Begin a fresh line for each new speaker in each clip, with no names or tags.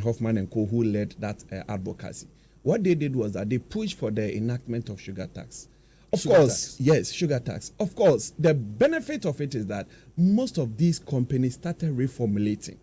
Hoffman and Co., who led that advocacy. What they did was that they pushed for the enactment of sugar tax. Of course, yes, sugar tax. Of course, the benefit of it is that most of these companies started reformulating.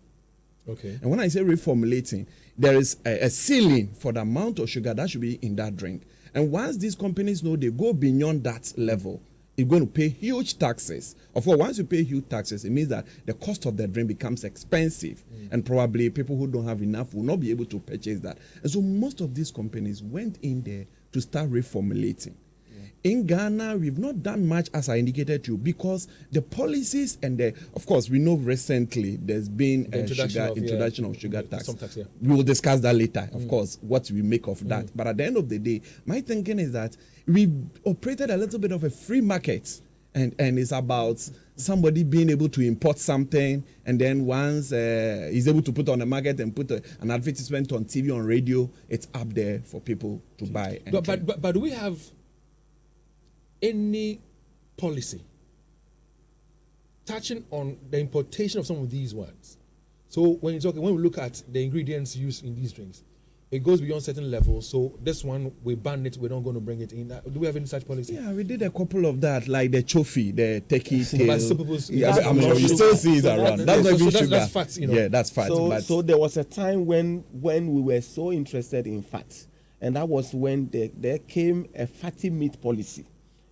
Okay.
And when I say reformulating, there is a ceiling for the amount of sugar that should be in that drink. And once these companies know they go beyond that level, you're going to pay huge taxes. Of course, once you pay huge taxes, it means that the cost of the drink becomes expensive. And probably people who don't have enough will not be able to purchase that. And so most of these companies went in there to start reformulating. In Ghana, we've not done much, as I indicated to you, because the policies and of course, we know recently there's been a introduction of sugar tax.
Tax, yeah.
We will discuss that later, of course, what we make of that. But at the end of the day, my thinking is that we operated a little bit of a free market, and it's about somebody being able to import something, and then once he's able to put on the market and put an advertisement on TV, on radio, it's up there for people to buy. And
but do we have any policy touching on the importation of some of these ones? So when we look at the ingredients used in these drinks, it goes beyond certain levels. So this one, we ban it, we're not going to bring it in. Do we have any such policy?
Yeah, we did a couple of that, like the chofi, the turkey tail. You still see it around. That's not even sugar.
That's fat, you know.
Yeah, that's fat.
So there was a time when we were so interested in fat, and that was when there came a fatty meat policy.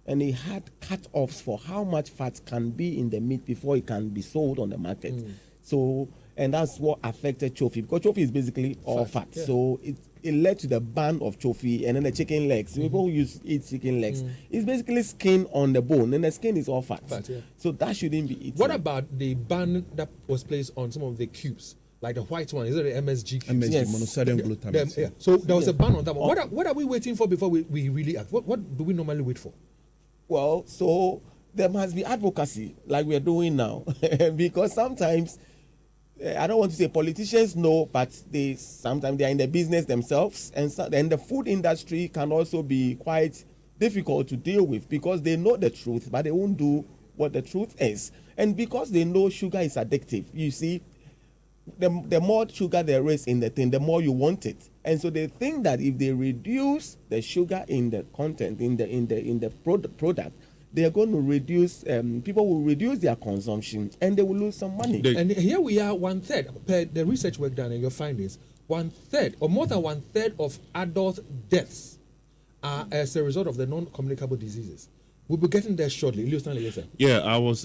And it had cut-offs for how much fat can be in the meat before it can be sold on the market. So, and that's what affected chofi, because chofi is basically all fat. Yeah. So it led to the ban of chofi, and then the chicken legs. People who eat chicken legs, it's basically skin on the bone, and the skin is all fat.
Yeah.
So that shouldn't be eaten.
What about the ban that was placed on some of the cubes? Like the white one, is it the MSG cubes?
MSG, monosodium glutamate.
Yeah. So there was a ban on that one. What are we waiting for before we really act? What do we normally wait for?
Well, so there must be advocacy like we are doing now, because sometimes, I don't want to say politicians know, but sometimes they are in the business themselves, and then the food industry can also be quite difficult to deal with, because they know the truth, but they won't do what the truth is. And because they know sugar is addictive, you see, the more sugar there is in the thing, the more you want it. And so they think that if they reduce the sugar in the content, in the product, they are going to reduce, people will reduce their consumption, and they will lose some money.
And here we are, 1/3, per the research work done and your findings, 1/3 or more than 1/3 of adult deaths are as a result of the non-communicable diseases. We'll be getting there shortly.
Yeah, I was